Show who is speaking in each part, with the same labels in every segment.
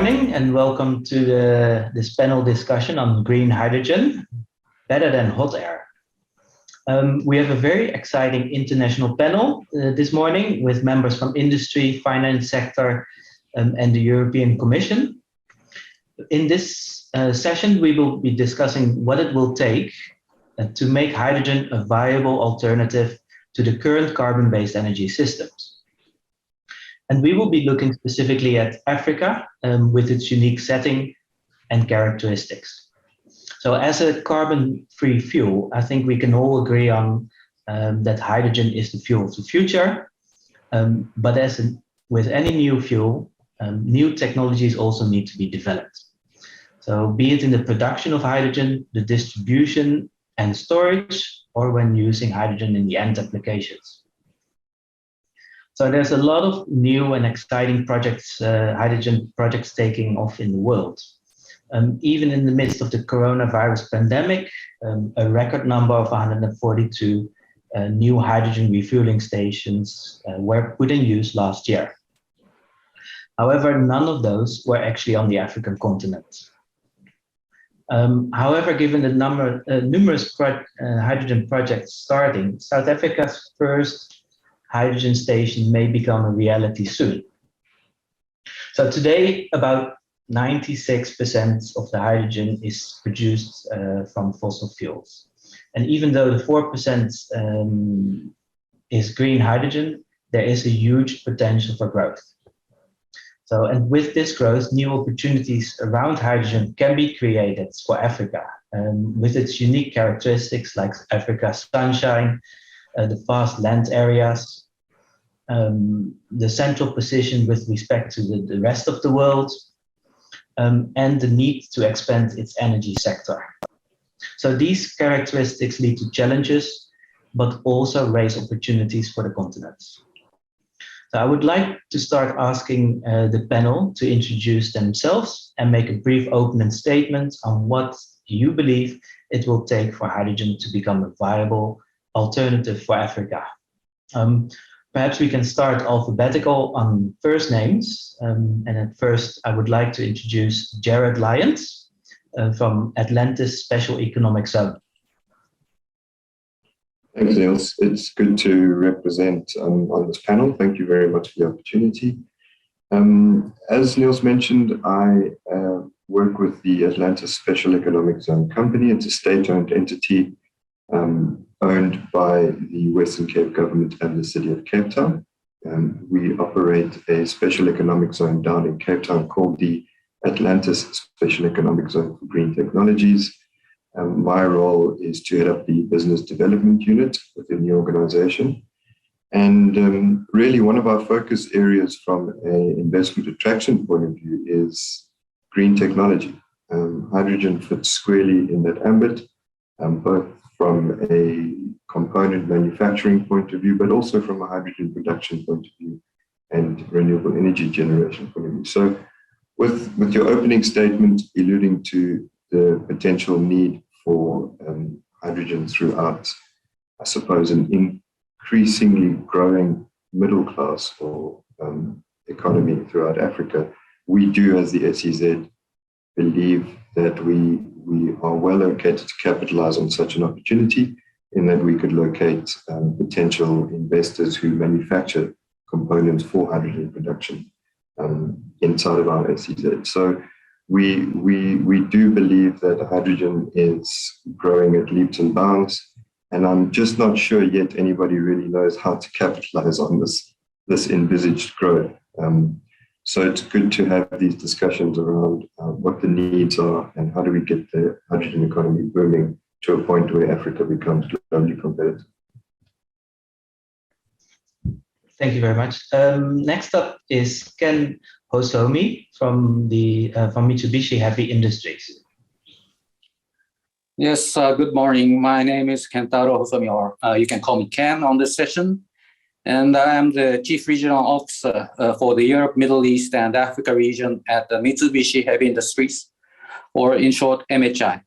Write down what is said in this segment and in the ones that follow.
Speaker 1: morning and welcome to this panel discussion on green hydrogen, better than hot air. We have a very exciting international panel this morning with members from industry, finance sector, and the European Commission. In this session, we will be discussing what it will take to make hydrogen a viable alternative to the current carbon-based energy systems. And we will be looking specifically at Africa with its unique setting and characteristics. So as a carbon-free fuel, I think we can all agree on that hydrogen is the fuel of the future. But with any new fuel, new technologies also need to be developed. So be it in the production of hydrogen, the distribution and storage, or when using hydrogen in the end applications. So there's a lot of new and exciting projects, hydrogen projects taking off in the world. Even in the midst of the coronavirus pandemic, a record number of 142 new hydrogen refueling stations were put in use last year. However, none of those were actually on the African continent. However, given the numerous hydrogen projects starting, South Africa's first hydrogen station may become a reality soon. So today, about 96% of the hydrogen is produced from fossil fuels. And even though the 4% is green hydrogen, there is a huge potential for growth. So, and with this growth, new opportunities around hydrogen can be created for Africa with its unique characteristics like Africa's sunshine, the vast land areas, the central position with respect to the rest of the world, and the need to expand its energy sector. So these characteristics lead to challenges, but also raise opportunities for the continent. So I would like to start asking the panel to introduce themselves and make a brief opening statement on what you believe it will take for hydrogen to become a viable alternative for Africa. Perhaps we can start alphabetical on first names. And at first, I would like to introduce Jared Lyons from Atlantis Special Economic Zone.
Speaker 2: Thanks, Niels. It's good to represent on this panel. Thank you very much for the opportunity. As Niels mentioned, I work with the Atlantis Special Economic Zone company. It's a state-owned entity owned by the Western Cape government and the city of Cape Town. We operate a special economic zone down in Cape Town called the Atlantis Special Economic Zone for Green Technologies. My role is to head up the business development unit within the organization. And really one of our focus areas from an investment attraction point of view is green technology. Hydrogen fits squarely in that ambit, both from a component manufacturing point of view, but also from a hydrogen production point of view and renewable energy generation point of view. So with your opening statement alluding to the potential need for hydrogen throughout, I suppose, an increasingly growing middle class or economy throughout Africa, we do as the SEZ believe that we are well located to capitalize on such an opportunity in that we could locate potential investors who manufacture components for hydrogen production inside of our SEZ. So we do believe that hydrogen is growing at leaps and bounds, and I'm just not sure yet anybody really knows how to capitalize on this envisaged growth. So it's good to have these discussions around what the needs are and how do we get the hydrogen economy booming to a point where Africa becomes globally competitive.
Speaker 1: Thank you very much. Next up is Ken Hosomi from Mitsubishi Heavy Industries.
Speaker 3: Yes, good morning. My name is Kentaro Hosomi, or you can call me Ken on this session. And I am the Chief Regional Officer for the Europe, Middle East, and Africa region at the Mitsubishi Heavy Industries, or in short, MHI.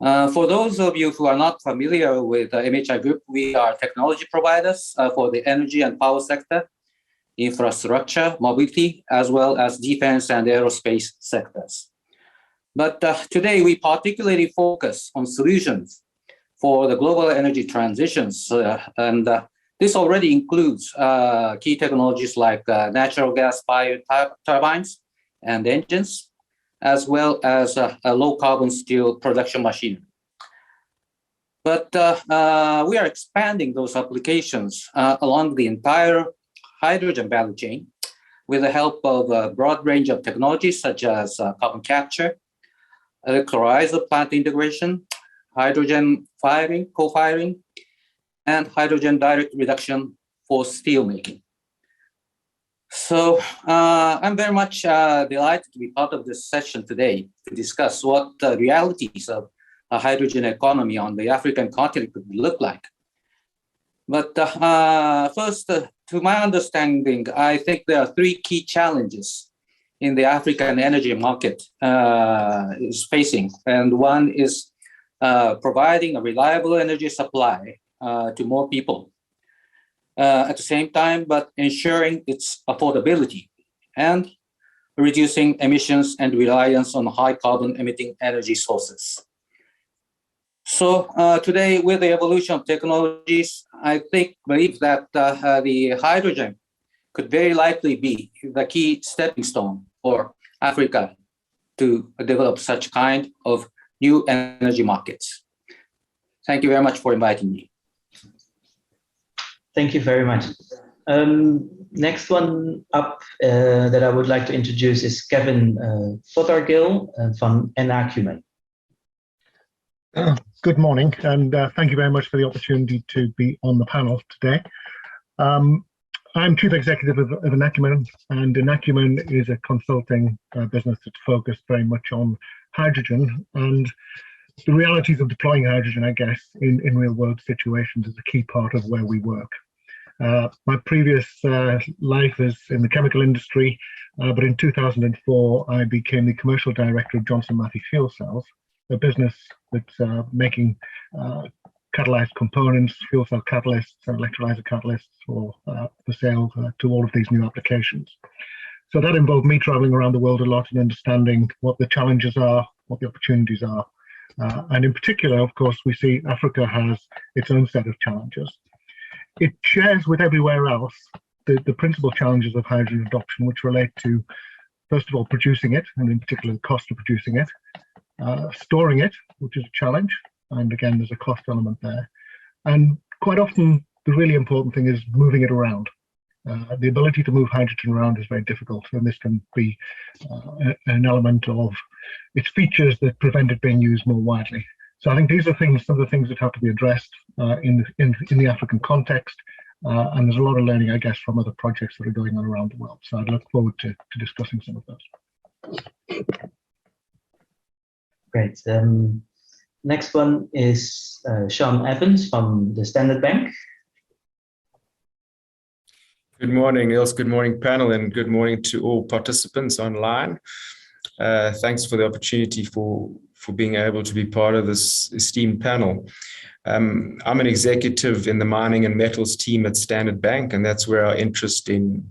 Speaker 3: For those of you who are not familiar with the MHI Group, we are technology providers for the energy and power sector. infrastructure, mobility, as well as defense and aerospace sectors. But today we particularly focus on solutions for the global energy transitions. This already includes key technologies like natural gas-fired turbines and engines, as well as a low-carbon steel production machinery. But we are expanding those applications along the entire hydrogen value chain with the help of a broad range of technologies such as carbon capture, electrolyzer plant integration, hydrogen firing, co-firing, and hydrogen direct reduction for steel making. So I'm very much delighted to be part of this session today to discuss what the realities of a hydrogen economy on the African continent could look like. But first, to my understanding, I think there are three key challenges in the African energy market is facing. And one is providing a reliable energy supply to more people at the same time, but ensuring its affordability and reducing emissions and reliance on high carbon emitting energy sources. So today, with the evolution of technologies, I believe that the hydrogen could very likely be the key stepping stone for Africa to develop such kind of new energy markets. Thank you very much for inviting me.
Speaker 1: Thank you very much. Next one up that I would like to introduce is Kevin Gill from Enacumen.
Speaker 4: Good morning, and thank you very much for the opportunity to be on the panel today. I'm Chief Executive of Enacumen, and Enacumen is a consulting business that's focused very much on hydrogen and the realities of deploying hydrogen, I guess, in real-world situations is a key part of where we work. My previous life is in the chemical industry, but in 2004, I became the commercial director of Johnson Matthey Fuel Cells, a business that's making catalyzed components, fuel cell catalysts, and electrolyzer catalysts for sale to all of these new applications. So that involved me traveling around the world a lot and understanding what the challenges are, what the opportunities are. And in particular, of course, we see Africa has its own set of challenges. It shares with everywhere else the principal challenges of hydrogen adoption, which relate to, first of all, producing it, and in particular, the cost of producing it, storing it, which is a challenge, and again, there's a cost element there. And quite often, the really important thing is moving it around. The ability to move hydrogen around is very difficult, and this can be an element of its features that prevent it being used more widely. So I think these are some of the things that have to be addressed in the African context, and there's a lot of learning, I guess, from other projects that are going on around the world. So I'd look forward to discussing some of those.
Speaker 1: Great. Next one is Sean Evans from the Standard Bank.
Speaker 5: Good morning, Niels. Good morning, panel, and good morning to all participants online. Thanks for the opportunity for being able to be part of this esteemed panel. I'm an executive in the mining and metals team at Standard Bank, and that's where our interest in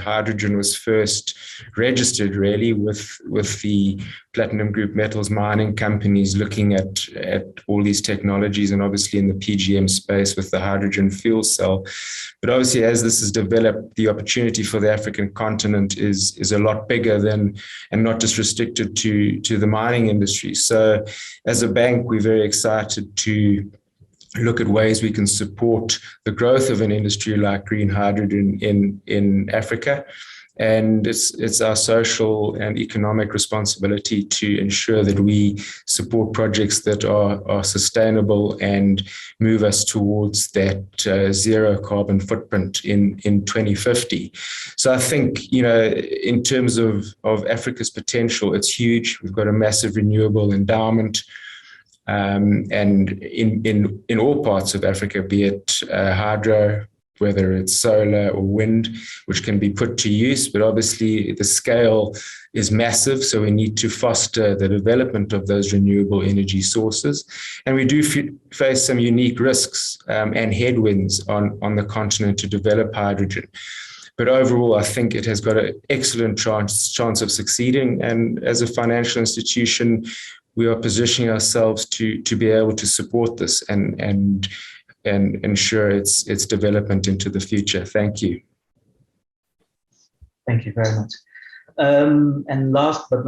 Speaker 5: hydrogen was first registered, really, with the platinum group metals mining companies looking at all these technologies, and obviously in the PGM space with the hydrogen fuel cell. But obviously, as this has developed, the opportunity for the African continent is a lot bigger than, and not just restricted to the mining industry. So as a bank, we're very excited to look at ways we can support the growth of an industry like green hydrogen in Africa. And it's our social and economic responsibility to ensure that we support projects that are sustainable and move us towards that zero carbon footprint in 2050. So I think, in terms of Africa's potential, it's huge. We've got a massive renewable endowment. And in all parts of Africa, be it hydro, whether it's solar or wind, which can be put to use, but obviously the scale is massive, so we need to foster the development of those renewable energy sources. And we do face some unique risks and headwinds on the continent to develop hydrogen. But overall, I think it has got an excellent chance of succeeding. And as a financial institution, we are positioning ourselves to be able to support this and ensure its development into the future. Thank you.
Speaker 1: Thank you very much. And last but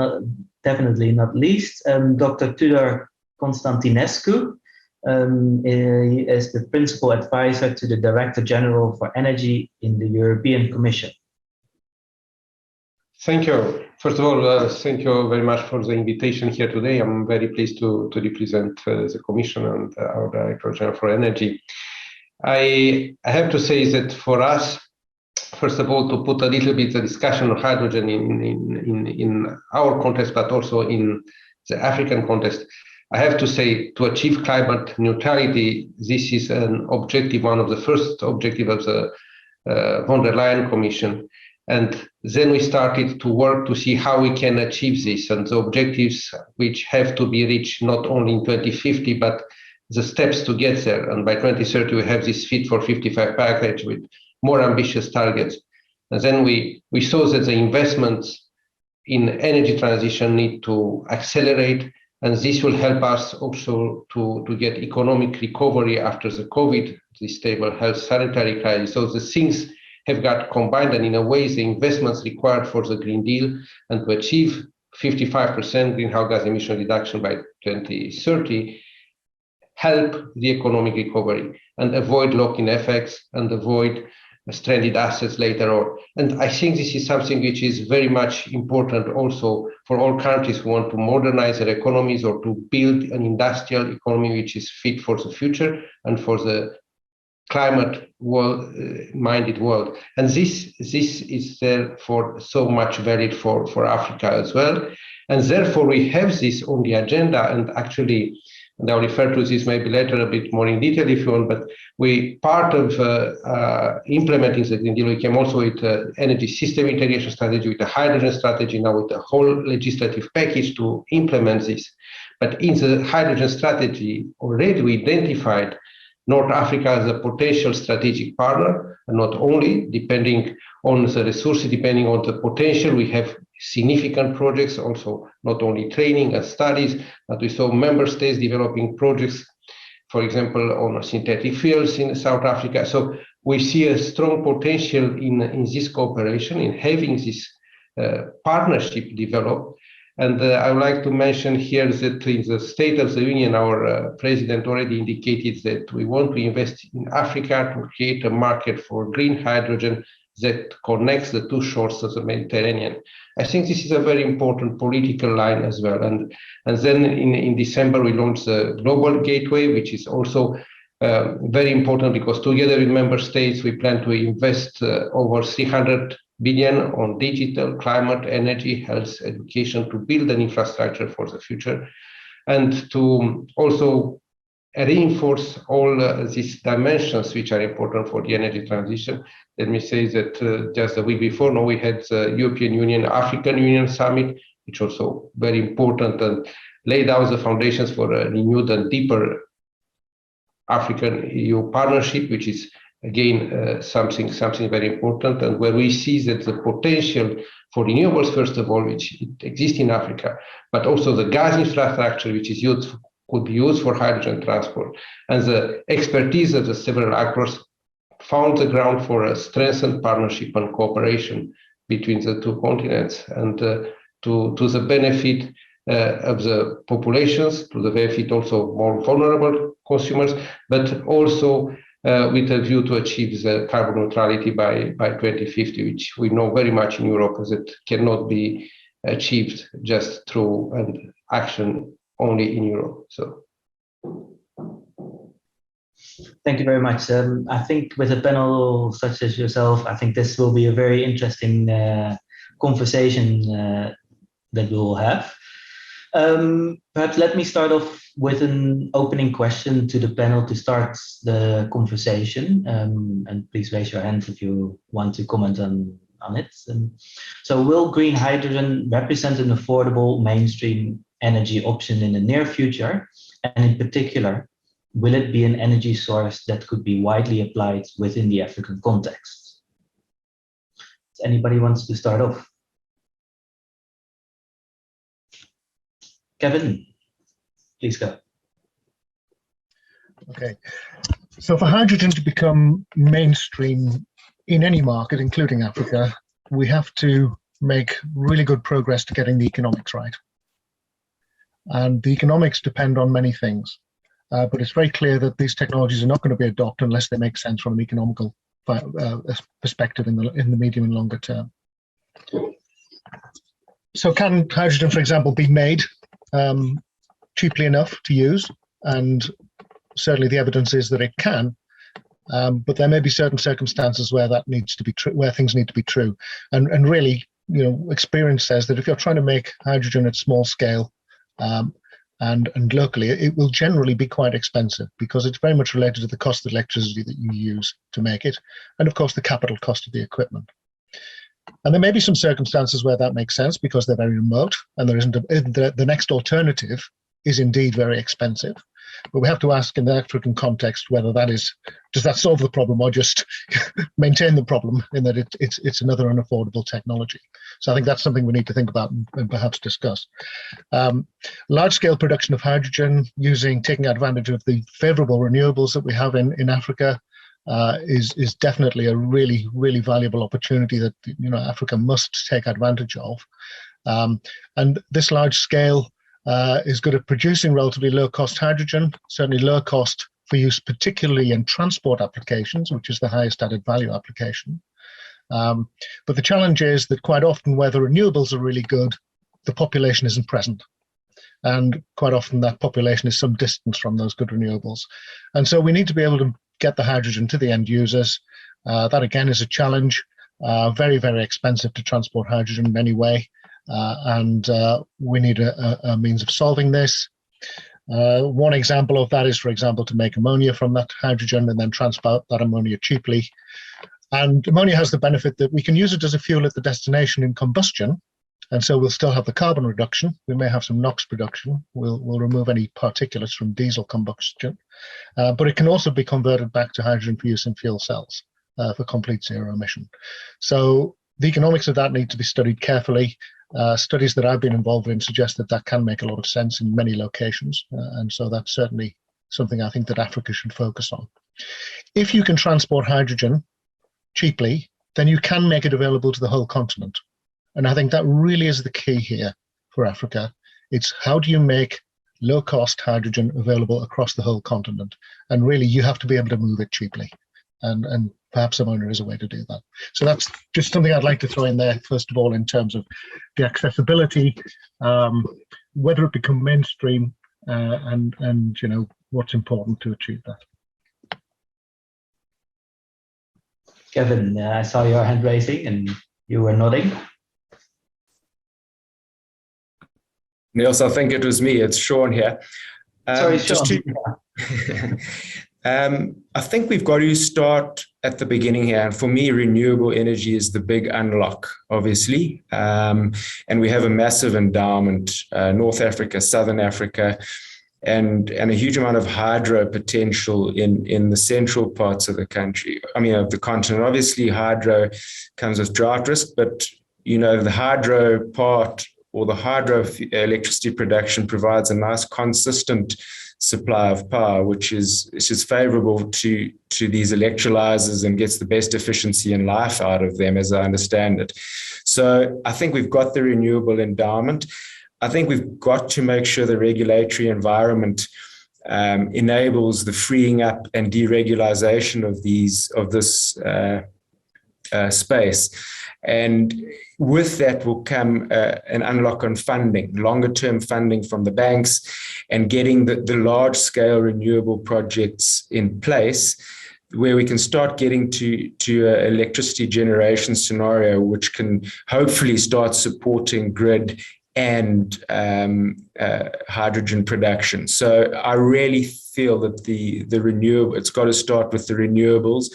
Speaker 1: definitely not least, Dr. Tudor Constantinescu. He is the Principal Advisor to the Director General for Energy in the European Commission.
Speaker 6: Thank you. First of all, thank you very much for the invitation here today. I'm very pleased to represent the Commission and our Director General for Energy. I have to say that for us, first of all, to put a little bit the discussion of hydrogen in our context, but also in the African context, I have to say, to achieve climate neutrality, this is an objective, one of the first objectives of the von der Leyen Commission. And then we started to work to see how we can achieve this, and the objectives which have to be reached not only in 2050, but the steps to get there. And by 2030, we have this Fit for 55 package with more ambitious targets. And then we saw that the investments in energy transition need to accelerate, and this will help us also to get economic recovery after the COVID, the stable health sanitary crisis. So the things have got combined, and in a way, the investments required for the Green Deal and to achieve 55% greenhouse gas emission reduction by 2030 help the economic recovery and avoid lock-in effects and avoid stranded assets later on. And I think this is something which is very much important also for all countries who want to modernize their economies or to build an industrial economy which is fit for the future and for the climate minded world. And this is therefore so much valid for Africa as well. And therefore we have this on the agenda, and actually, and I'll refer to this maybe later a bit more in detail if you want, but we part of implementing the Green Deal, we came also with energy system integration strategy, with a hydrogen strategy, now with a whole legislative package to implement this. But in the hydrogen strategy, already we identified North Africa as a potential strategic partner, and not only depending on the resources, depending on the potential, we have significant projects, also not only training and studies, but we saw member states developing projects, for example, on synthetic fuels in South Africa. So we see a strong potential in this cooperation, in having this partnership develop. And I would like to mention here that in the State of the Union, our president already indicated that we want to invest in Africa to create a market for green hydrogen that connects the two shores of the Mediterranean. I think this is a very important political line as well. And then in December, we launched the Global Gateway, which is also very important because together with member states, we plan to invest over 300 billion on digital, climate, energy, health, education to build an infrastructure for the future, and to also reinforce all these dimensions which are important for the energy transition. Let me say that just the week before, now we had the European Union, African Union Summit, which also very important and laid out the foundations for a renewed and deeper African EU partnership, which is again something very important, and where we see that the potential for renewables, first of all, which exists in Africa, but also the gas infrastructure, which is could be used for hydrogen transport, and the expertise of the several actors found the ground for a strengthened partnership and cooperation between the two continents, and to the benefit of the populations, to the benefit also more vulnerable consumers, but also with a view to achieve the carbon neutrality by 2050, which we know very much in Europe that cannot be achieved just through an action only in Europe. So,
Speaker 1: thank you very much. I think with a panel such as yourself, I think this will be a very interesting conversation that we will have. Perhaps let me start off with an opening question to the panel to start the conversation. And please raise your hand if you want to comment on it. So will green hydrogen represent an affordable mainstream energy option in the near future? And in particular, will it be an energy source that could be widely applied within the African context? Anybody wants to start off? Kevin, please go.
Speaker 4: Okay, so for hydrogen to become mainstream in any market, including Africa, we have to make really good progress to getting the economics right. And the economics depend on many things, but it's very clear that these technologies are not going to be adopted unless they make sense from an economical perspective in the medium and longer term. So can hydrogen, for example, be made cheaply enough to use? And certainly the evidence is that it can, but there may be certain circumstances where that needs to be true, where things need to be true. And really, you know, experience says that if you're trying to make hydrogen at small scale and locally, it will generally be quite expensive because it's very much related to the cost of electricity that you use to make it, and of course the capital cost of the equipment. And there may be some circumstances where that makes sense because they're very remote and there isn't the next alternative is indeed very expensive. But we have to ask in the African context whether that is, does that solve the problem or just maintain the problem in that it's another unaffordable technology? So I think that's something we need to think about and perhaps discuss. Large-scale production of hydrogen taking advantage of the favorable renewables that we have in Africa is definitely a really, really valuable opportunity that, you know, Africa must take advantage of. And this large scale is good at producing relatively low-cost hydrogen, certainly low cost for use particularly in transport applications, which is the highest added value application. But the challenge is that quite often where the renewables are really good, the population isn't present. And quite often that population is some distance from those good renewables. And so we need to be able to get the hydrogen to the end users. That again is a challenge, very, very expensive to transport hydrogen in any way. And we need a means of solving this. One example of that is, for example, to make ammonia from that hydrogen and then transport that ammonia cheaply. And ammonia has the benefit that we can use it as a fuel at the destination in combustion. And so we'll still have the carbon reduction. We may have some NOx production. We'll remove any particulates from diesel combustion. But it can also be converted back to hydrogen for use in fuel cells for complete zero emission. So the economics of that need to be studied carefully. Studies that I've been involved in suggest that that can make a lot of sense in many locations. And so that's certainly something I think that Africa should focus on. If you can transport hydrogen cheaply, then you can make it available to the whole continent. And I think that really is the key here for Africa. It's how do you make low-cost hydrogen available across the whole continent? And really, you have to be able to move it cheaply. And perhaps ammonia is a way to do that. So that's just something I'd like to throw in there, first of all, in terms of the accessibility, whether it become mainstream, and you know, what's important to achieve that.
Speaker 1: Kevin, I saw your hand raising and you were nodding.
Speaker 5: Niels, I think it was me. It's Sean here.
Speaker 1: Sorry, Sean.
Speaker 5: I think we've got to start at the beginning here. And for me, renewable energy is the big unlock, obviously. And we have a massive endowment, North Africa, Southern Africa, and a huge amount of hydro potential in the central parts of the country, of the continent. Obviously, hydro comes with drought risk, but, you know, the hydro part or the hydro electricity production provides a nice consistent supply of power, which is favorable to these electrolyzers and gets the best efficiency and life out of them, as I understand it. So I think we've got the renewable endowment. I think we've got to make sure the regulatory environment enables the freeing up and deregulation of this space. And with that will come an unlock on funding, longer term funding from the banks, and getting the large scale renewable projects in place where we can start getting to an electricity generation scenario, which can hopefully start supporting grid and hydrogen production. So I really feel that the renewable, it's got to start with the renewables.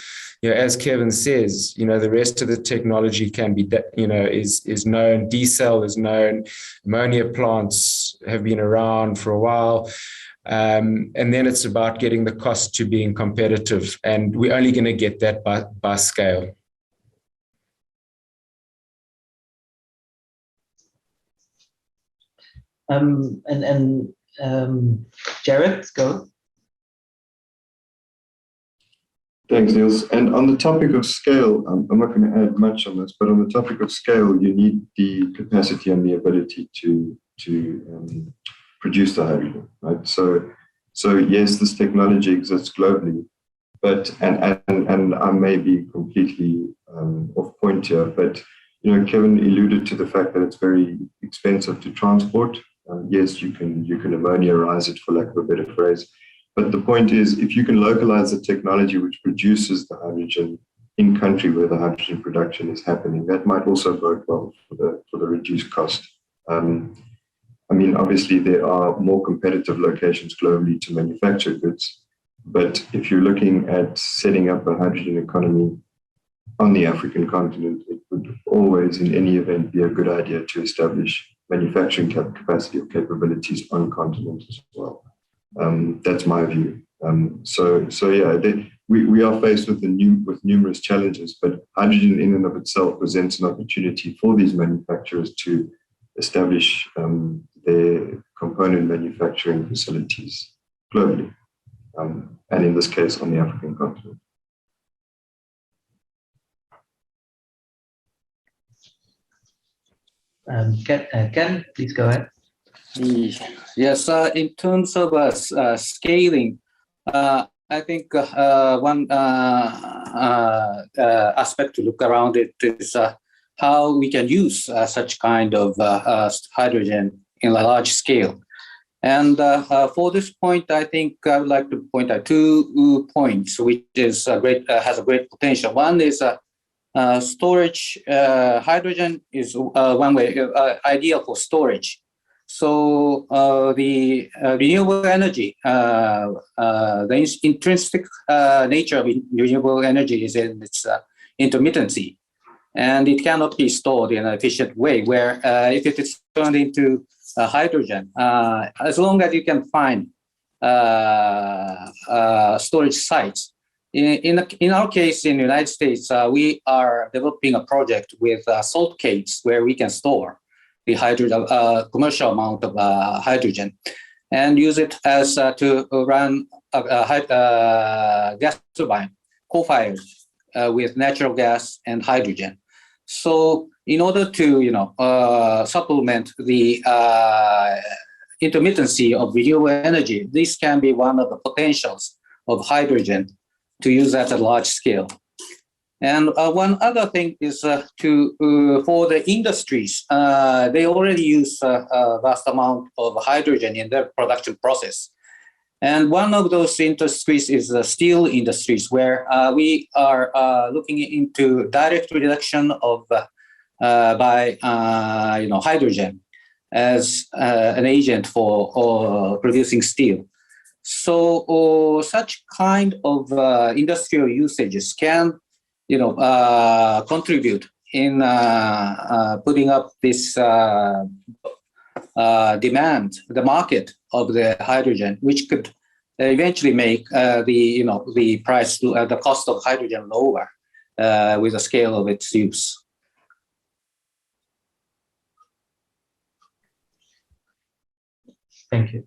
Speaker 5: You know, as Kevin says, you know, the rest of the technology can be, is known. Diesel is known. Ammonia plants have been around for a while. And then it's about getting the cost to being competitive. And we're only going to get that by scale.
Speaker 1: Jared, go.
Speaker 2: Thanks, Niels. And on the topic of scale, I'm not going to add much on this, but on the topic of scale, you need the capacity and the ability to produce the hydrogen, right? So yes, this technology exists globally, but and I may be completely off point here, but Kevin alluded to the fact that it's very expensive to transport. Yes, you can ammoniarize it, for lack of a better phrase. But the point is, if you can localize the technology which produces the hydrogen in country where the hydrogen production is happening, that might also bode well for the reduced cost. I mean, obviously, there are more competitive locations globally to manufacture goods, but if you're looking at setting up a hydrogen economy on the African continent, it would always, in any event, be a good idea to establish manufacturing capacity or capabilities on continent as well. That's my view. So yeah, we are faced with numerous challenges, but hydrogen in and of itself presents an opportunity for these manufacturers to establish their component manufacturing facilities globally, and in this case on the African continent.
Speaker 1: Ken, please go ahead.
Speaker 3: Yes, in terms of scaling, I think one aspect to look around it is how we can use such kind of hydrogen in a large scale. And for this point, I think I would like to point out 2 points, which is has a great potential. One is storage. Hydrogen is one way ideal for storage. So the renewable energy, the intrinsic nature of renewable energy is in its intermittency, and it cannot be stored in an efficient way. Where if it is turned into hydrogen, as long as you can find storage sites. In our case, in the United States, we are developing a project with salt caves where we can store the hydrogen, commercial amount of hydrogen, and use it as to run a gas turbine, coal-fired with natural gas and hydrogen. So, in order to supplement the intermittency of renewable energy, this can be one of the potentials of hydrogen to use at a large scale. And one other thing is for the industries, they already use a vast amount of hydrogen in their production process. And one of those industries is the steel industries, where we are looking into direct reduction of by hydrogen as an agent for producing steel. So such kind of industrial usages can contribute in putting up this demand, the market of the hydrogen, which could eventually make the price, the cost of hydrogen lower with the scale of its use.
Speaker 1: Thank you.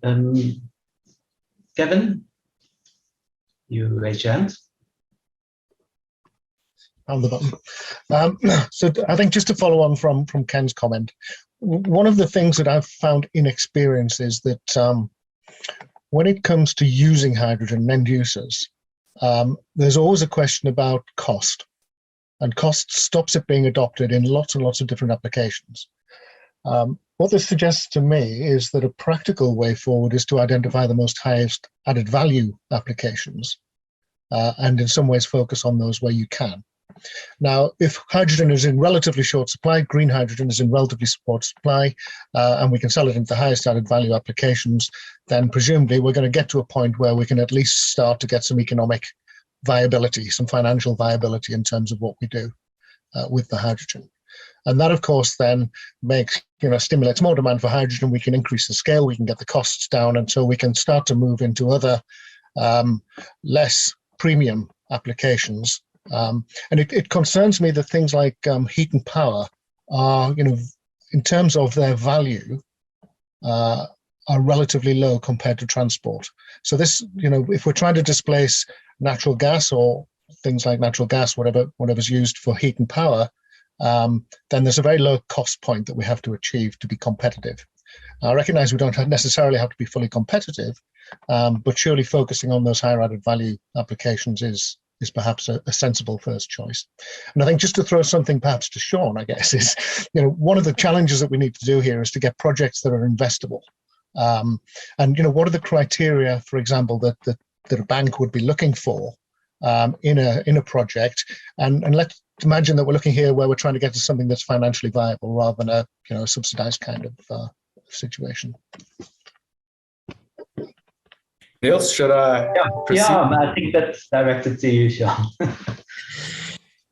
Speaker 1: Kevin, you raise your hand.
Speaker 4: On the button. So I think just to follow on from Ken's comment, one of the things that I've found in experience is that when it comes to using hydrogen and end users, there's always a question about cost, and cost stops it being adopted in lots and lots of different applications. What this suggests to me is that a practical way forward is to identify the most highest added value applications, and in some ways focus on those where you can. Now, if hydrogen is in relatively short supply, green hydrogen is in relatively short supply, and we can sell it into the highest added value applications, then presumably we're going to get to a point where we can at least start to get some economic viability, some financial viability in terms of what we do with the hydrogen. And that, of course, then makes, stimulates more demand for hydrogen. We can increase the scale, we can get the costs down, and so we can start to move into other less premium applications. And it concerns me that things like heat and power are, in terms of their value, are relatively low compared to transport. So this, if we're trying to displace natural gas or things like natural gas, whatever's used for heat and power, then there's a very low cost point that we have to achieve to be competitive. I recognize we don't necessarily have to be fully competitive, but surely focusing on those higher added value applications is perhaps a sensible first choice. And I think just to throw something perhaps to Sean, I guess, is, one of the challenges that we need to do here is to get projects that are investable. And, what are the criteria, for example, that a bank would be looking for in a project? And let's imagine that we're looking here where we're trying to get to something that's financially viable rather than a subsidized kind of situation.
Speaker 5: Niels, should I proceed?
Speaker 1: Yeah, I think that's directed to you, Sean.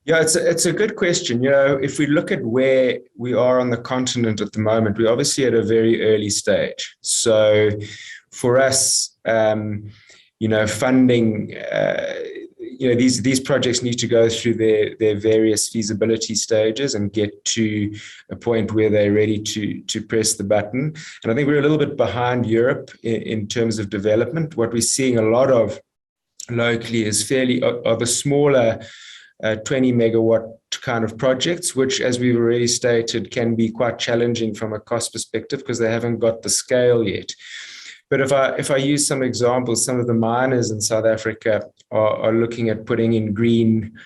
Speaker 5: Yeah, it's a good question. If we look at where we are on the continent at the moment, we're obviously at a very early stage. So for us, funding, these projects need to go through their various feasibility stages and get to a point where they're ready to press the button. And I think we're a little bit behind Europe in terms of development. What we're seeing a lot of locally is are the smaller 20 megawatt kind of projects, which, as we've already stated, can be quite challenging from a cost perspective because they haven't got the scale yet. But if I use some examples, some of the miners in South Africa are looking at putting in green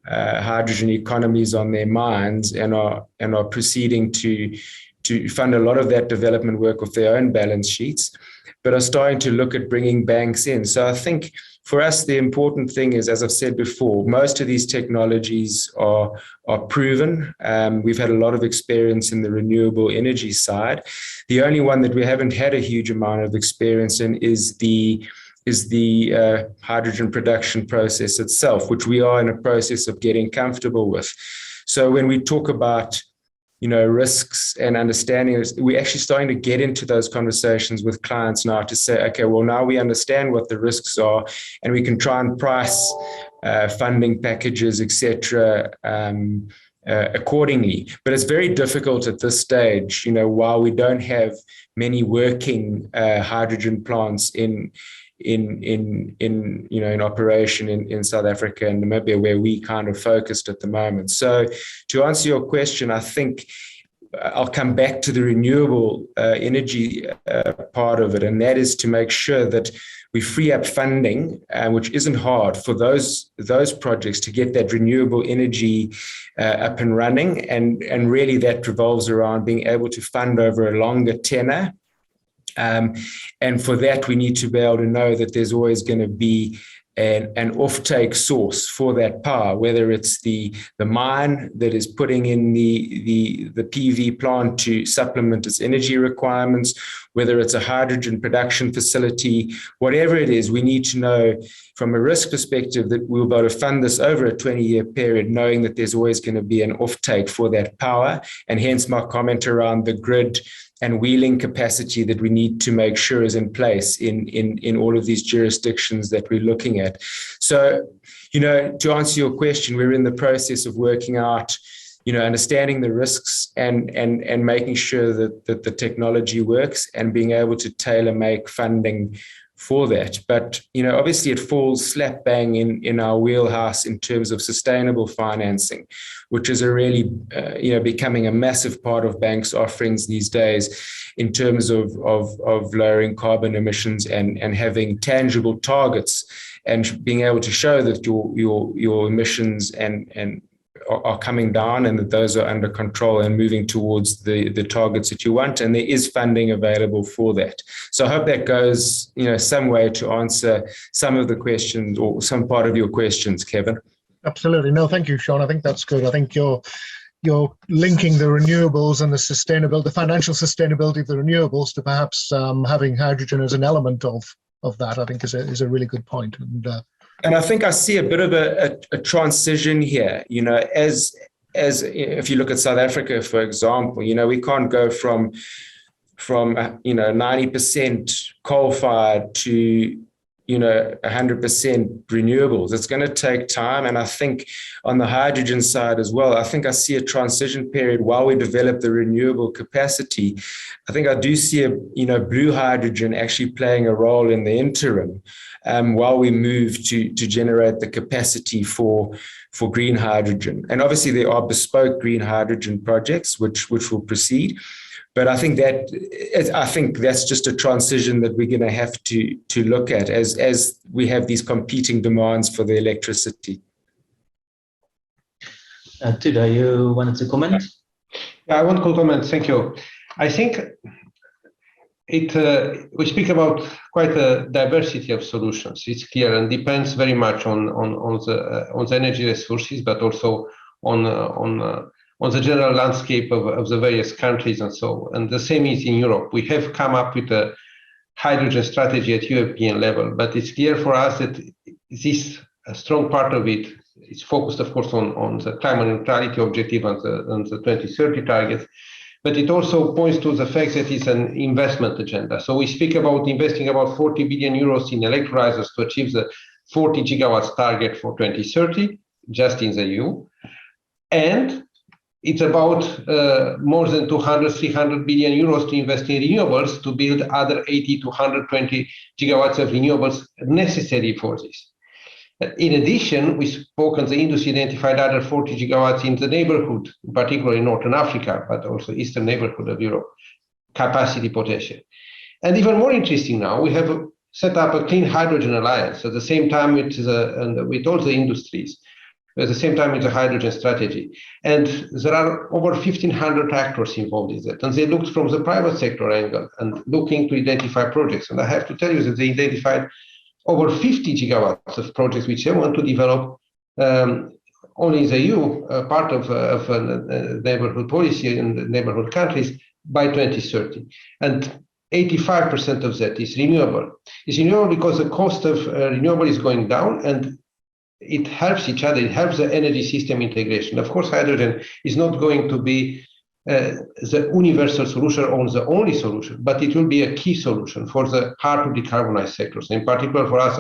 Speaker 5: hydrogen economies on their mines and are proceeding to fund a lot of that development work with their own balance sheets, but are starting to look at bringing banks in. So I think for us, the important thing is, as I've said before, most of these technologies are proven. We've had a lot of experience in the renewable energy side. The only one that we haven't had a huge amount of experience in is the hydrogen production process itself, which we are in a process of getting comfortable with. So when we talk about risks and understanding, we're actually starting to get into those conversations with clients now to say, okay, well, now we understand what the risks are and we can try and price funding packages, etc., accordingly. But it's very difficult at this stage, while we don't have many working hydrogen plants in operation in South Africa and Namibia, where we kind of focused at the moment. So to answer your question, I think I'll come back to the renewable energy part of it, and that is to make sure that we free up funding, which isn't hard, for those projects to get that renewable energy up and running, and really that revolves around being able to fund over a longer tenor. And for that, we need to be able to know that there's always going to be an offtake source for that power, whether it's the mine that is putting in the PV plant to supplement its energy requirements, whether it's a hydrogen production facility, whatever it is. We need to know from a risk perspective that we'll be able to fund this over a 20-year period, knowing that there's always going to be an offtake for that power, and hence my comment around the grid and wheeling capacity that we need to make sure is in place in all of these jurisdictions that we're looking at. So, to answer your question, we're in the process of working out, understanding the risks and making sure that the technology works and being able to tailor make funding for that. But, obviously it falls slap bang in our wheelhouse in terms of sustainable financing, which is a really, becoming a massive part of banks' offerings these days in terms of lowering carbon emissions and having tangible targets and being able to show that your emissions and are coming down and that those are under control and moving towards the targets that you want. And there is funding available for that. So I hope that goes, some way to answer some of the questions or some part of your questions, Kevin.
Speaker 4: Absolutely. No, thank you, Sean. I think that's good. I think you're linking the renewables and the financial sustainability of the renewables to perhaps having hydrogen as an element of that, I think is a really good point.
Speaker 5: And I think I see a bit of a transition here, as if you look at South Africa, for example, we can't go from 90% coal-fired to 100% renewables. It's going to take time. And I think on the hydrogen side as well, I think I see a transition period while we develop the renewable capacity. I think I do see blue hydrogen actually playing a role in the interim while we move to generate the capacity for green hydrogen. And obviously there are bespoke green hydrogen projects which will proceed. But I think that's just a transition that we're going to have to look at as we have these competing demands for the electricity.
Speaker 1: Tudor, you wanted to comment?
Speaker 6: Yeah, I want to comment. Thank you. I think we speak about quite a diversity of solutions. It's clear and depends very much on the energy resources, but also on the general landscape of the various countries and so on. And the same is in Europe. We have come up with a hydrogen strategy at European level, but it's clear for us that a strong part of it is focused, of course, on the climate neutrality objective and the 2030 targets, but it also points to the fact that it's an investment agenda. So we speak about investing about 40 billion euros in electrolyzers to achieve the 40 gigawatts target for 2030, just in the EU. And it's about more than 300 billion euros to invest in renewables to build other 80 to 120 gigawatts of renewables necessary for this. In addition, we spoke on the industry identified other 40 gigawatts in the neighborhood, particularly in Northern Africa, but also Eastern neighborhood of Europe, capacity potential. And even more interesting now, we have set up a clean hydrogen alliance at the same time with all the industries. At the same time, it's a hydrogen strategy. And there are over 1,500 actors involved in that. And they looked from the private sector angle and looking to identify projects. And I have to tell you that they identified over 50 gigawatts of projects which they want to develop only in the EU, part of neighborhood policy in the neighborhood countries by 2030. And 85% of that is renewable. It's renewable because the cost of renewable is going down, and it helps each other. It helps the energy system integration. Of course, hydrogen is not going to be the universal solution or the only solution, but it will be a key solution for the hard to decarbonize sectors. In particular, for us,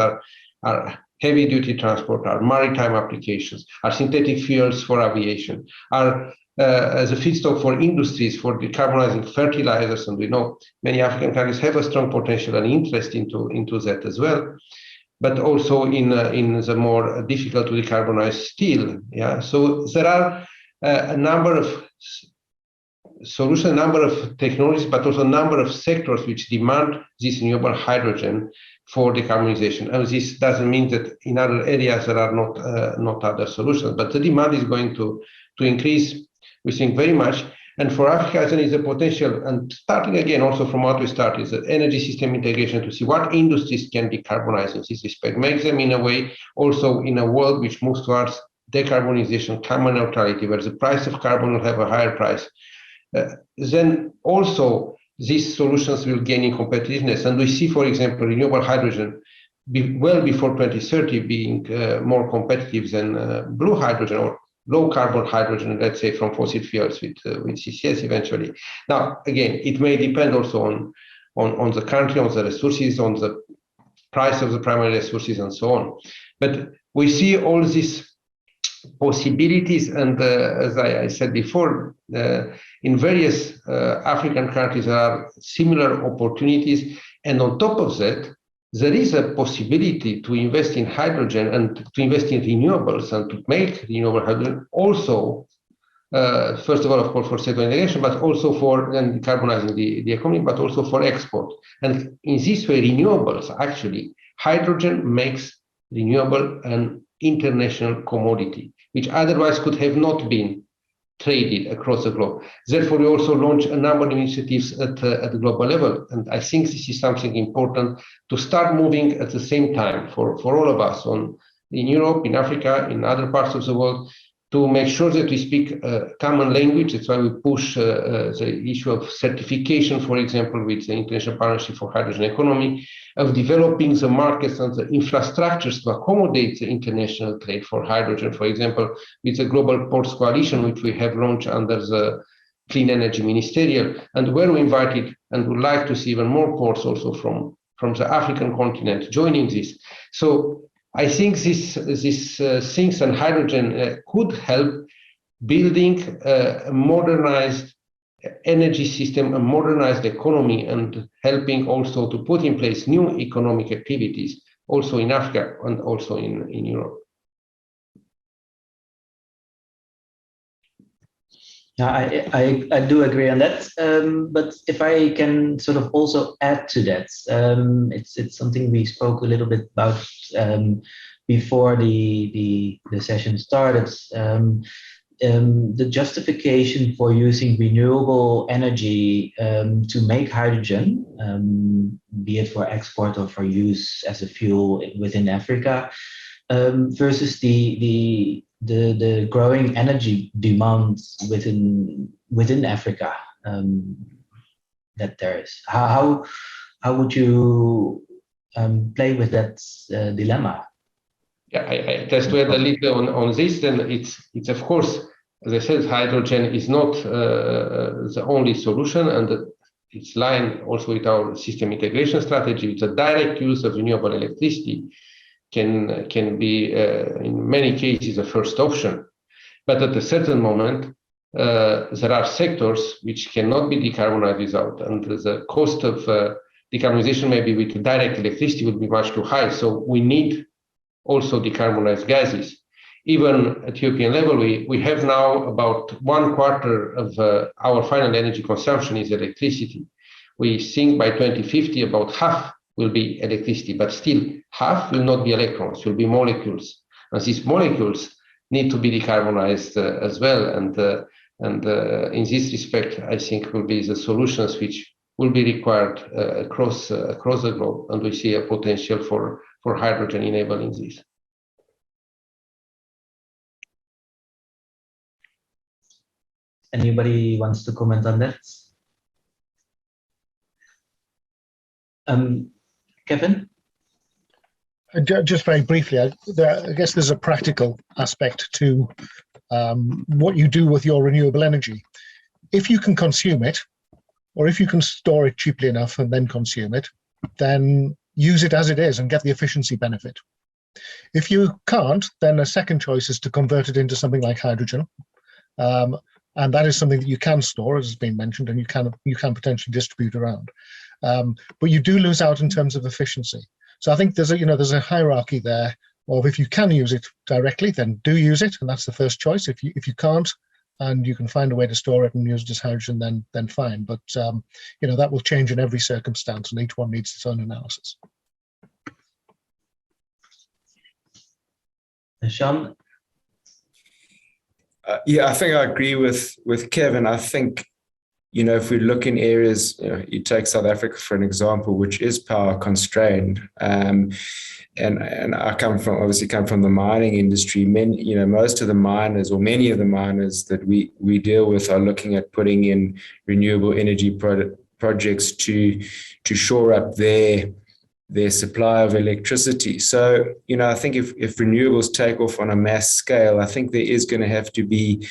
Speaker 6: our heavy-duty transport, our maritime applications, our synthetic fuels for aviation, our as a feedstock for industries for decarbonizing fertilizers, and we know many African countries have a strong potential and interest into that as well. But also in the more difficult to decarbonize steel. Yeah, so there are a number of solutions, a number of technologies, but also a number of sectors which demand this renewable hydrogen for decarbonization. And this doesn't mean that in other areas there are not other solutions, but the demand is going to increase, we think, very much. And for Africa, there is a potential, and starting again also from what we started, is the energy system integration to see what industries can decarbonize in this respect, make them in a way also in a world which moves towards decarbonization, climate neutrality, where the price of carbon will have a higher price. Then also these solutions will gain in competitiveness. And we see, for example, renewable hydrogen well before 2030 being more competitive than blue hydrogen or low carbon hydrogen, let's say, from fossil fuels with CCS eventually. Now, again, it may depend also on the country, on the resources, on the price of the primary resources, and so on. But we see all these possibilities, and as I said before, in various African countries there are similar opportunities, and on top of that, there is a possibility to invest in hydrogen and to invest in renewables and to make renewable hydrogen also, first of all, of course, for sector integration, but also for decarbonizing the economy, but also for export. And in this way, renewables, actually, hydrogen makes renewable an international commodity, which otherwise could have not been traded across the globe. Therefore, we also launch a number of initiatives at the global level. And I think this is something important to start moving at the same time for all of us in Europe, in Africa, in other parts of the world, to make sure that we speak a common language. That's why we push the issue of certification, for example, with the International Partnership for Hydrogen Economy, of developing the markets and the infrastructures to accommodate the international trade for hydrogen, for example, with the Global Ports Coalition, which we have launched under the Clean Energy Ministerial, and where we invited and would like to see even more ports also from from the African continent joining this. So I think these things and hydrogen could help building a modernized energy system, a modernized economy, and helping also to put in place new economic activities also in Africa and also in Europe.
Speaker 1: Yeah, I do agree on that. But if I can sort of also add to that, it's something we spoke a little bit about before the session started. The justification for using renewable energy to make hydrogen, be it for export or for use as a fuel within Africa, versus the growing energy demands within Africa that there is. How would you play with that dilemma?
Speaker 6: Yeah, I just to add a little on this, then it's of course, as I said, hydrogen is not the only solution, and it's lined also with our system integration strategy. It's a direct use of renewable electricity can be in many cases a first option, but at a certain moment there are sectors which cannot be decarbonized without, and the cost of decarbonization maybe with direct electricity would be much too high. So we need also decarbonized gases. Even at European level, we have now about 1/4 of our final energy consumption is electricity. We think by 2050 about half will be electricity, but still half will not be electrons, will be molecules. And these molecules need to be decarbonized as well. And in this respect, I think will be the solutions which will be required across the globe. And we see a potential for hydrogen enabling this.
Speaker 1: Anybody wants to comment on that? Kevin?
Speaker 4: Just very briefly, I guess there's a practical aspect to what you do with your renewable energy. If you can consume it, or if you can store it cheaply enough and then consume it, then use it as it is and get the efficiency benefit. If you can't, then a second choice is to convert it into something like hydrogen. And that is something that you can store, as has been mentioned, and you can potentially distribute around. But you do lose out in terms of efficiency. So I think there's a hierarchy there of, if you can use it directly, then do use it, and that's the first choice. If you can't, and you can find a way to store it and use it as hydrogen, then fine. But that will change in every circumstance, and each one needs its own analysis.
Speaker 1: Sean?
Speaker 5: Yeah, I think I agree with Kevin. I think, if we look in areas, you take South Africa for an example, which is power constrained, and I come from the mining industry. Most of the miners, or many of the miners that we deal with, are looking at putting in renewable energy projects to shore up their supply of electricity. So, I think if renewables take off on a mass scale, I think there is going to have to be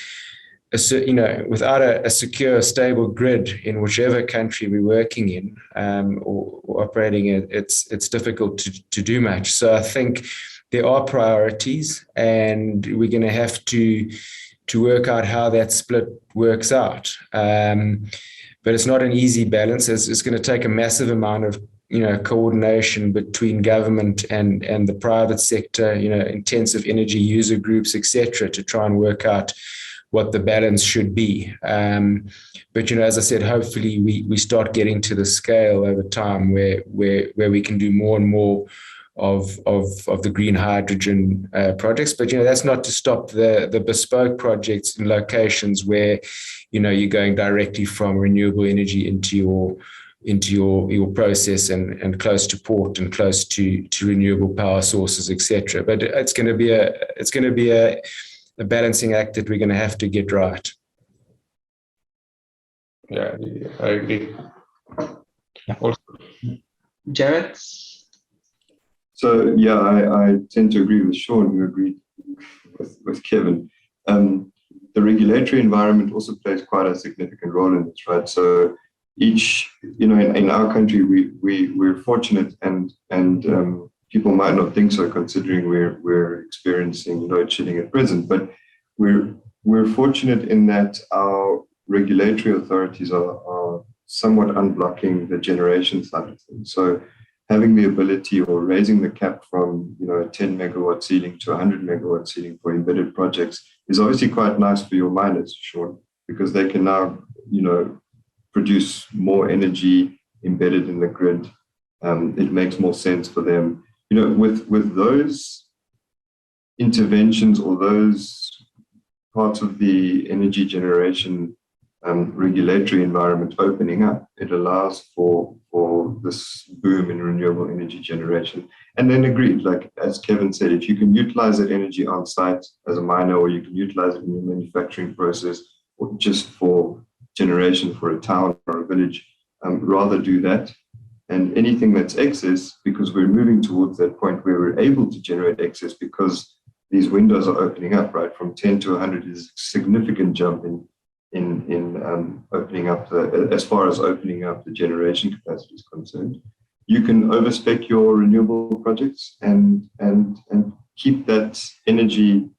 Speaker 5: without a secure, stable grid in whichever country we're working in or operating in, it's difficult to do much. So I think there are priorities, and we're going to have to work out how that split works out. But it's not an easy balance. It's going to take a massive amount of coordination between government and the private sector, intensive energy user groups, etc., to try and work out what the balance should be. But as I said, hopefully we start getting to the scale over time where we can do more and more of the green hydrogen projects. But that's not to stop the bespoke projects in locations where you're going directly from renewable energy into your process and close to port and close to renewable power sources, etc. But it's going to be a balancing act that we're going to have to get right.
Speaker 6: Yeah, I agree.
Speaker 1: Yeah. Jared?
Speaker 2: So yeah, I tend to agree with Sean, who agreed with Kevin. The regulatory environment also plays quite a significant role in this, right? So each, in our country, we're fortunate, and people might not think so, considering we're experiencing load shedding at present, but we're fortunate in that our regulatory authorities are somewhat unblocking the generation side of things. So having the ability or raising the cap from a 10 megawatt ceiling to 100 megawatt ceiling for embedded projects is obviously quite nice for your miners, Sean, because they can now produce more energy embedded in the grid. It makes more sense for them. With those interventions or those parts of the energy generation regulatory environment opening up, it allows for this boom in renewable energy generation. And then agreed, like as Kevin said, if you can utilize that energy on site as a miner, or you can utilize it in your manufacturing process, or just for generation for a town or a village, rather do that. And anything that's excess, because we're moving towards that point where we're able to generate excess, because these windows are opening up, right? From 10 to 100 is a significant jump in opening up as far as opening up the generation capacity is concerned. You can overspec your renewable projects and keep that energy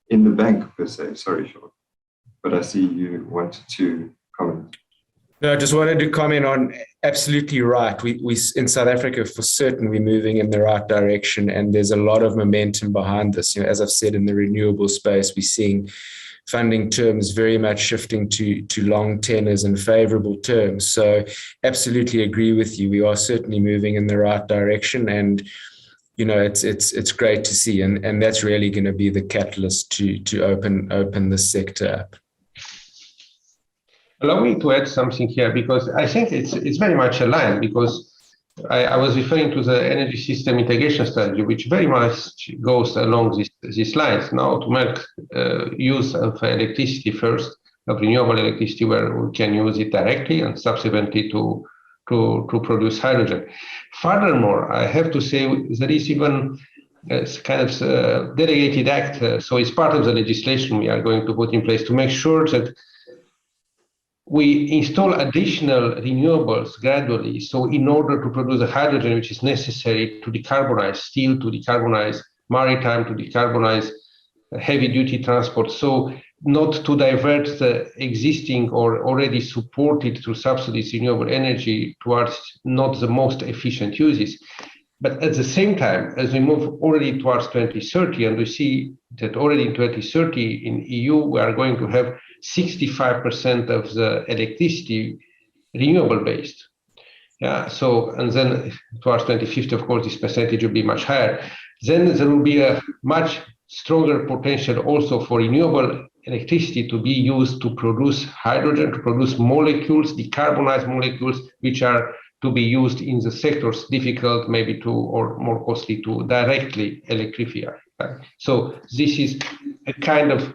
Speaker 2: in the bank, per se. Sorry, Sean, but I see you wanted to comment.
Speaker 5: No, I just wanted to comment on, absolutely right. We in South Africa, for certain, we're moving in the right direction, and there's a lot of momentum behind this. As I've said, in the renewable space, we're seeing funding terms very much shifting to long tenors and favorable terms. So absolutely agree with you. We are certainly moving in the right direction, and it's great to see, and that's really going to be the catalyst to open this sector up.
Speaker 6: Allow me to add something here, because I think it's very much aligned, because I was referring to the energy system integration strategy, which very much goes along these lines. Now, to make use of electricity first, of renewable electricity, where we can use it directly, and subsequently to produce hydrogen. Furthermore, I have to say there is even a kind of delegated act, so it's part of the legislation we are going to put in place to make sure that we install additional renewables gradually. So in order to produce the hydrogen which is necessary to decarbonize steel, to decarbonize maritime, to decarbonize heavy duty transport. So not to divert the existing or already supported through subsidies renewable energy towards not the most efficient uses. But at the same time, as we move already towards 2030, and we see that already in 2030 in EU, we are going to have 65% of the electricity renewable based. Yeah. So, and then towards 2050, of course, this percentage will be much higher. Then there will be a much stronger potential also for renewable electricity to be used to produce hydrogen, to produce molecules, decarbonized molecules, which are to be used in the sectors difficult maybe to, or more costly to directly electrify. So this is a kind of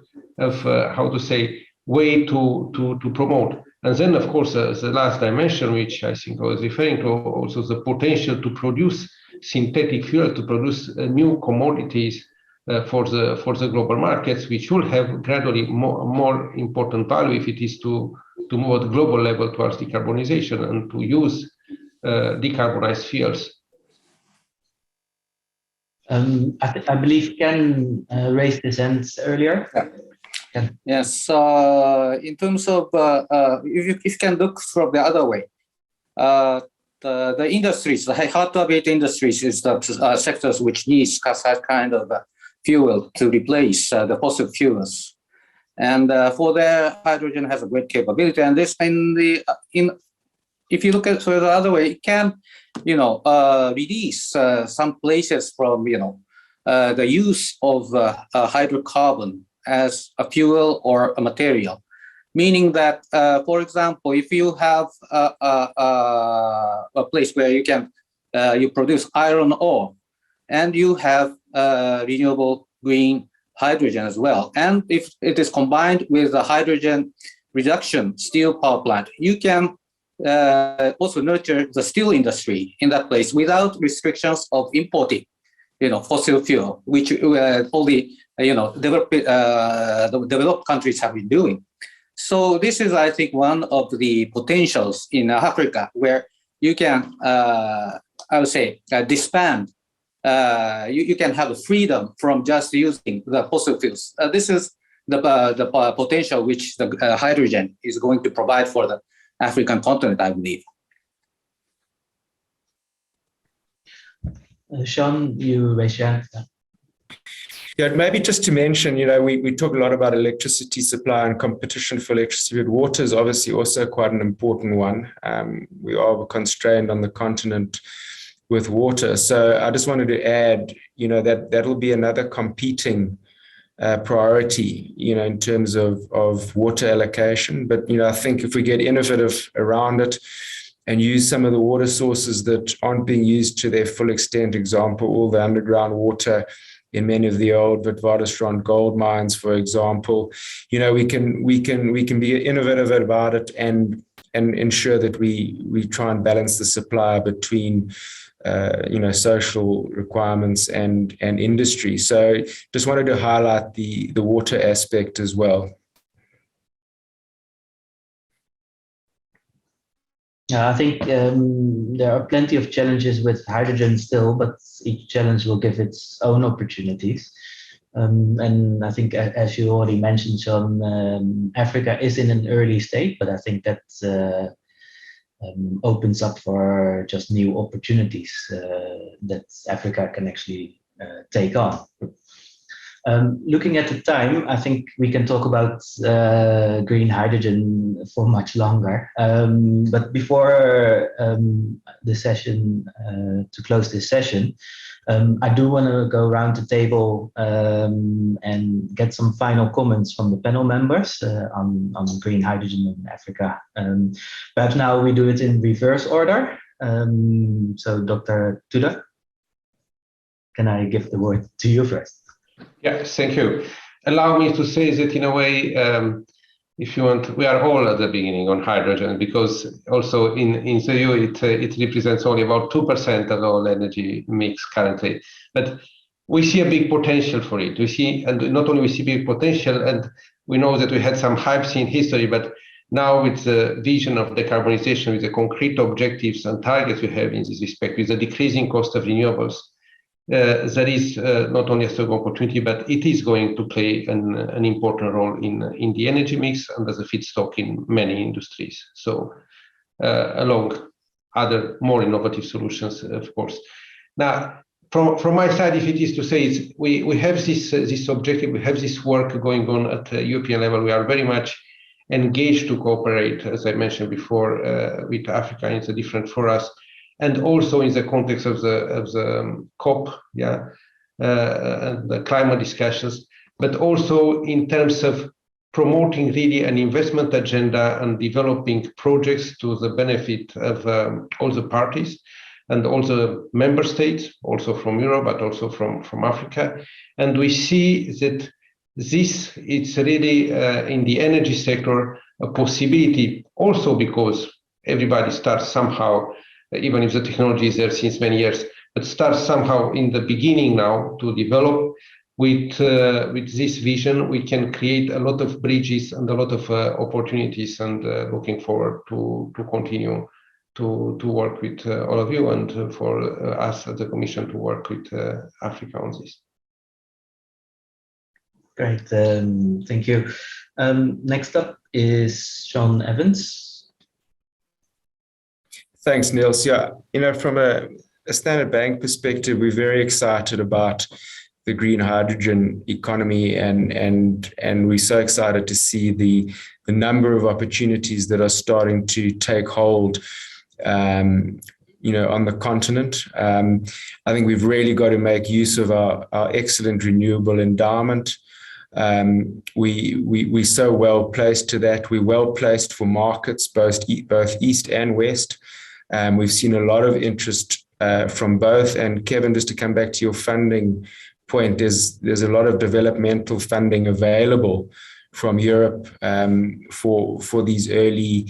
Speaker 6: how to say, way to promote. And then, of course, the last dimension, which I think I was referring to, also the potential to produce synthetic fuel, to produce new commodities for the global markets, which will have gradually more important value if it is to move at global level towards decarbonization and to use decarbonized fuels.
Speaker 1: I believe Ken raised his hands earlier.
Speaker 3: Yeah.
Speaker 1: Ken.
Speaker 3: Yes, in terms of, if you can look from the other way, the industries, the hard to abate industries is the sectors which needs such kind of fuel to replace the fossil fuels. And for their hydrogen has a great capability. And this if you look at the other way, it can, release some places from, the use of hydrocarbon as a fuel or a material, meaning that, for example, if you have a place where you can you produce iron ore, and you have renewable green hydrogen as well, and if it is combined with the hydrogen reduction steel power plant, you can also nurture the steel industry in that place without restrictions of importing, fossil fuel, which all the developed countries have been doing. So this is, I think, one of the potentials in Africa where you can, I would say, disband. You can have freedom from just using the fossil fuels. This is the potential which the hydrogen is going to provide for the African continent, I believe.
Speaker 1: Sean, you raised your hand.
Speaker 5: Yeah, maybe just to mention, we talk a lot about electricity supply and competition for electricity, but water is obviously also quite an important one. We are constrained on the continent with water. So I just wanted to add, that'll be another competing priority, in terms of water allocation. But, I think if we get innovative around it and use some of the water sources that aren't being used to their full extent, example, all the underground water in many of the old Witwatersrand gold mines, for example, we can be innovative about it and ensure that we try and balance the supply between social requirements and industry. So just wanted to highlight the water aspect as well.
Speaker 1: I think there are plenty of challenges with hydrogen still, but each challenge will give its own opportunities. And I think, as you already mentioned, Sean, Africa is in an early state, but I think that opens up for just new opportunities that Africa can actually take on. Looking at the time, I think we can talk about green hydrogen for much longer. But before the session, to close this session, I do want to go around the table and get some final comments from the panel members on green hydrogen in Africa. Perhaps now we do it in reverse order. So Dr. Tudor, can I give the word to you first?
Speaker 6: Yeah, thank you. Allow me to say that in a way, if you want, we are all at the beginning on hydrogen, because also in the EU it represents only about 2% of all energy mix currently. But we see a big potential for it. We see, and not only we see big potential, and we know that we had some hypes in history, but now with the vision of decarbonization, with the concrete objectives and targets we have in this respect, with the decreasing cost of renewables, there is not only a strong opportunity, but it is going to play an important role in the energy mix and as a feedstock in many industries. So along other more innovative solutions, of course. Now, from my side, if it is to say, is we have this objective, we have this work going on at the European level. We are very much engaged to cooperate, as I mentioned before, with Africa in the different forums, and also in the context of the COP, and the climate discussions, but also in terms of promoting really an investment agenda and developing projects to the benefit of all the parties and also member states, also from Europe, but also from Africa. And we see that it's really in the energy sector a possibility, also because everybody starts somehow, even if the technology is there since many years, but starts somehow in the beginning now to develop. With this vision, we can create a lot of bridges and a lot of opportunities, and looking forward to continue to work with all of you, and for us at the Commission to work with Africa on this.
Speaker 1: Great, thank you. Next up is Sean Evans.
Speaker 5: Thanks, Niels. Yeah, from a Standard Bank perspective, we're very excited about the green hydrogen economy, and we're so excited to see the number of opportunities that are starting to take hold, on the continent. I think we've really got to make use of our excellent renewable endowment. We're so well placed to that. We're well placed for markets, both east and west. We've seen a lot of interest from both. And Kevin, just to come back to your funding point, there's a lot of developmental funding available from Europe for these early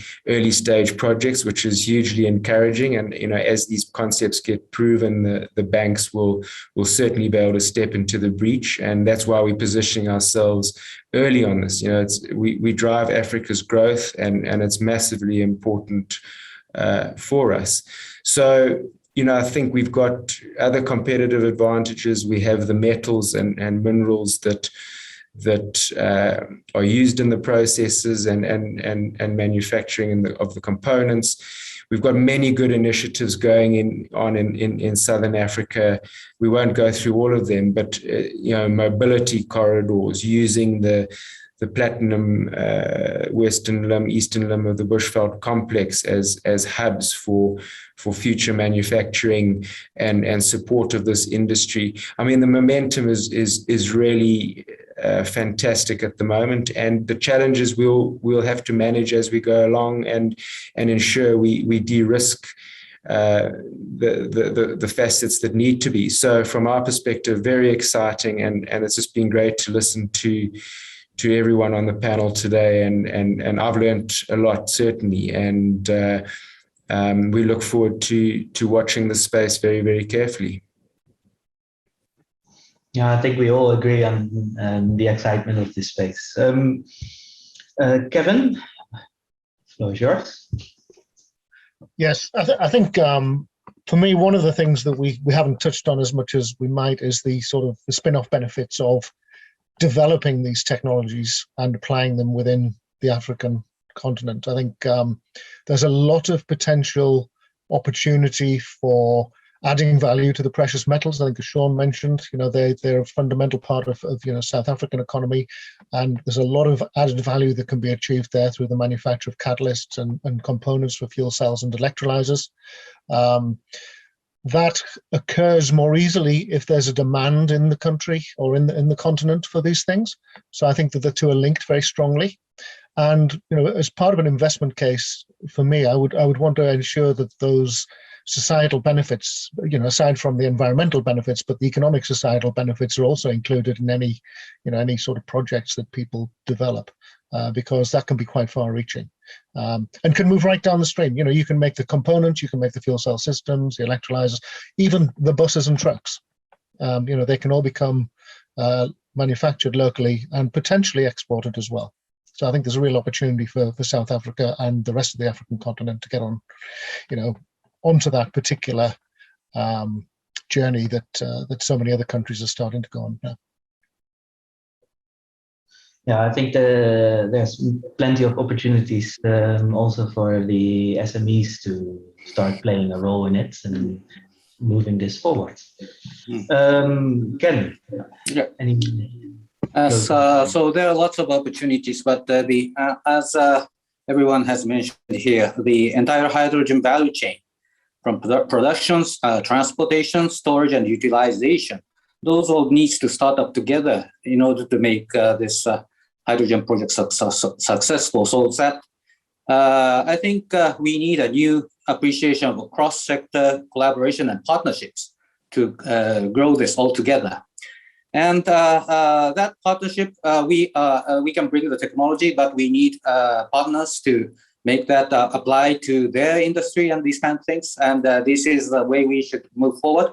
Speaker 5: stage projects, which is hugely encouraging. And as these concepts get proven, the banks will certainly be able to step into the breach, and that's why we're positioning ourselves early on this. We drive Africa's growth, and it's massively important for us. So I think we've got other competitive advantages. We have the metals and minerals that are used in the processes and manufacturing of the components. We've got many good initiatives going on in Southern Africa. We won't go through all of them, but mobility corridors, using the platinum western limb, eastern limb of the Bushveld complex as hubs for future manufacturing and support of this industry. I mean, the momentum is really fantastic at the moment, and the challenges we'll have to manage as we go along and ensure we de-risk the facets that need to be. So from our perspective, very exciting, and it's just been great to listen to everyone on the panel today, and I've learned a lot, certainly, and we look forward to watching the space very, very carefully.
Speaker 1: Yeah, I think we all agree on the excitement of this space. Kevin, the floor is yours.
Speaker 4: Yes, I think for me, one of the things that we haven't touched on as much as we might is the sort of the spin-off benefits of developing these technologies and applying them within the African continent. I think there's a lot of potential opportunity for adding value to the precious metals. I think as Sean mentioned, they're a fundamental part of South African economy, and there's a lot of added value that can be achieved there through the manufacture of catalysts and components for fuel cells and electrolyzers. That occurs more easily if there's a demand in the country or in the continent for these things. So I think that the two are linked very strongly. And as part of an investment case for me, I would want to ensure that those societal benefits, aside from the environmental benefits, but the economic societal benefits are also included in any sort of projects that people develop, because that can be quite far-reaching and can move right down the stream. You can make the components, you can make the fuel cell systems, the electrolyzers, even the buses and trucks. They can all become manufactured locally and potentially exported as well. So I think there's a real opportunity for South Africa and the rest of the African continent to get on, onto that particular journey that so many other countries are starting to go on now.
Speaker 1: Yeah, I think there's plenty of opportunities also for the SMEs to start playing a role in it and moving this forward. Ken, any?
Speaker 3: So there are lots of opportunities, but as everyone has mentioned here, the entire hydrogen value chain, from productions, transportation, storage, and utilization, those all needs to start up together in order to make this hydrogen project successful. So that I think we need a new appreciation of cross-sector collaboration and partnerships to grow this all together. And that partnership, we can bring the technology, but we need partners to make that apply to their industry and these kind of things. And this is the way we should move forward.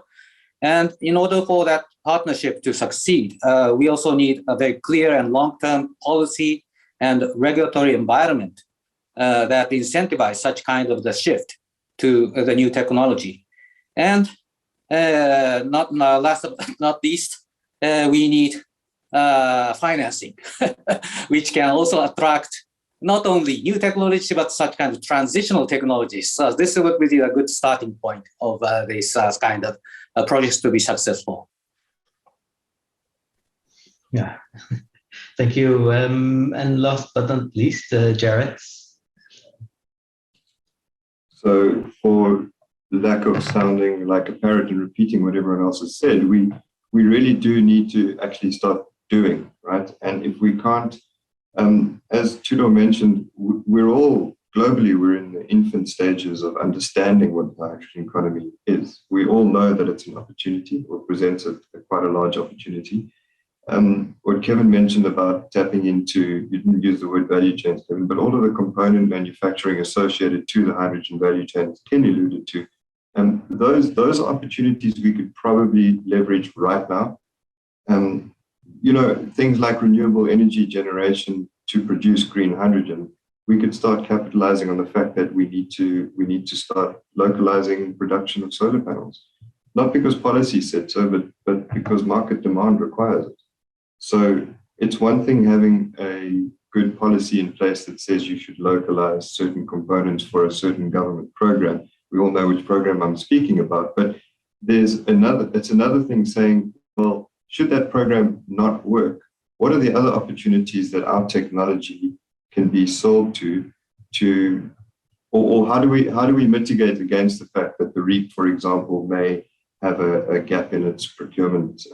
Speaker 3: And in order for that partnership to succeed, we also need a very clear and long-term policy and regulatory environment that incentivize such kind of the shift to the new technology. And last but not least, we need financing, which can also attract not only new technology, but such kind of transitional technologies. So this would be a good starting point of this kind of projects to be successful.
Speaker 1: Yeah, thank you. And last but not least, Jared.
Speaker 2: So for lack of sounding like a parrot and repeating what everyone else has said, we really do need to actually start doing, right? And if we can't, as Tudor mentioned, we're in the infant stages of understanding what the hydrogen economy is. We all know that it's an opportunity or presents quite a large opportunity. what Kevin mentioned about tapping into, you didn't use the word value chains, Kevin, but all of the component manufacturing associated to the hydrogen value chains Ken alluded to, those opportunities we could probably leverage right now. Things like renewable energy generation to produce green hydrogen, we could start capitalizing on the fact that we need to start localizing production of solar panels. Not because policy said so, but because market demand requires it. So it's one thing having a good policy in place that says you should localize certain components for a certain government program. We all know which program I'm speaking about, but it's another thing saying, well, should that program not work, what are the other opportunities that our technology can be sold or how do we mitigate against the fact that the REAP, for example, may have a gap in its procurement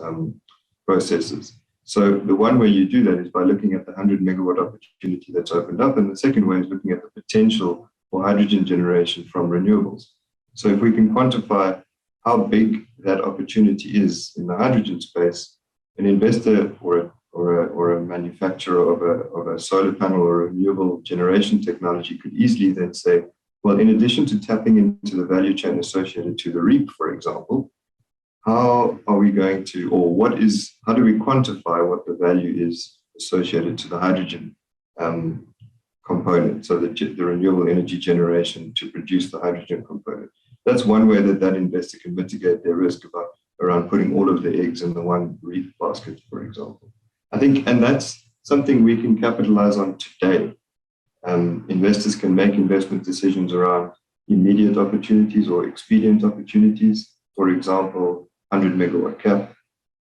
Speaker 2: processes? So the one way you do that is by looking at the 100 megawatt opportunity that's opened up, and the second way is looking at the potential for hydrogen generation from renewables. So if we can quantify how big that opportunity is in the hydrogen space, an investor or a manufacturer of a solar panel or renewable generation technology could easily then say, well, in addition to tapping into the value chain associated to the REAP, for example, how are we going to, how do we quantify what the value is associated to the hydrogen component, so the renewable energy generation to produce the hydrogen component? That's one way that investor can mitigate their risk around putting all of the eggs in the one REAP basket, for example. I think, and that's something we can capitalize on today. Investors can make investment decisions around immediate opportunities or expedient opportunities. For example, 100 megawatt cap,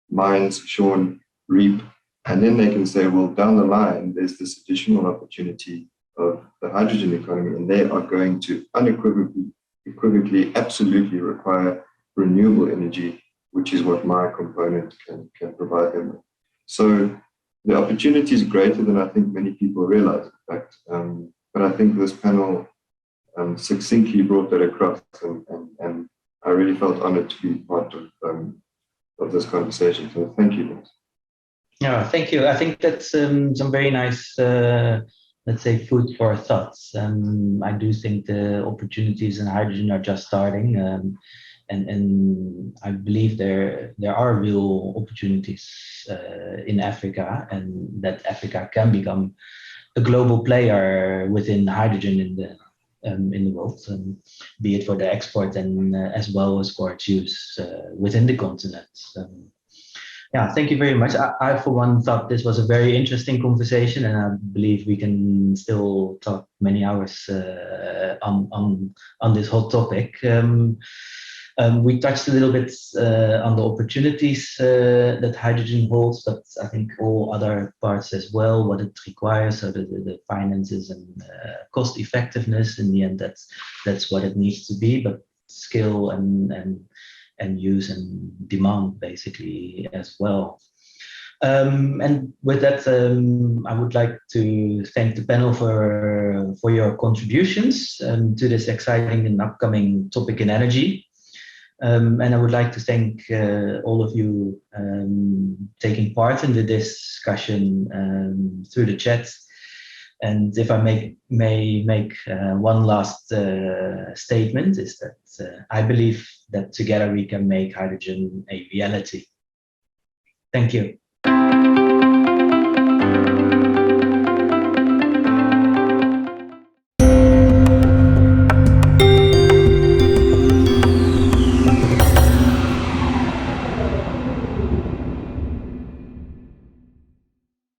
Speaker 2: mines, Sean, REAP, and then they can say, well, down the line, there's this additional opportunity of the hydrogen economy, and they are going to unequivocally, absolutely require renewable energy, which is what my component can provide them with. So the opportunity is greater than I think many people realize, in fact. But I think this panel succinctly brought that across, and I really felt honored to be part of this conversation. So thank you.
Speaker 1: Yeah, thank you. I think that's some very nice, let's say, food for thoughts. I do think the opportunities in hydrogen are just starting. And I believe there are real opportunities in Africa, and that Africa can become a global player within hydrogen in the world, be it for the export and as well as for its use within the continent. Yeah, thank you very much. I for one thought this was a very interesting conversation, and I believe we can still talk many hours on this whole topic. We touched a little bit on the opportunities that hydrogen holds, but I think all other parts as well, what it requires, so the finances and cost effectiveness. In the end, that's what it needs to be, but skill and use and demand basically as well. And with that, I would like to thank the panel for your contributions to this exciting and upcoming topic in energy. And I would like to thank all of you taking part in the discussion through the chat. And if I may make one last statement, is that I believe that together we can make hydrogen a reality. Thank you.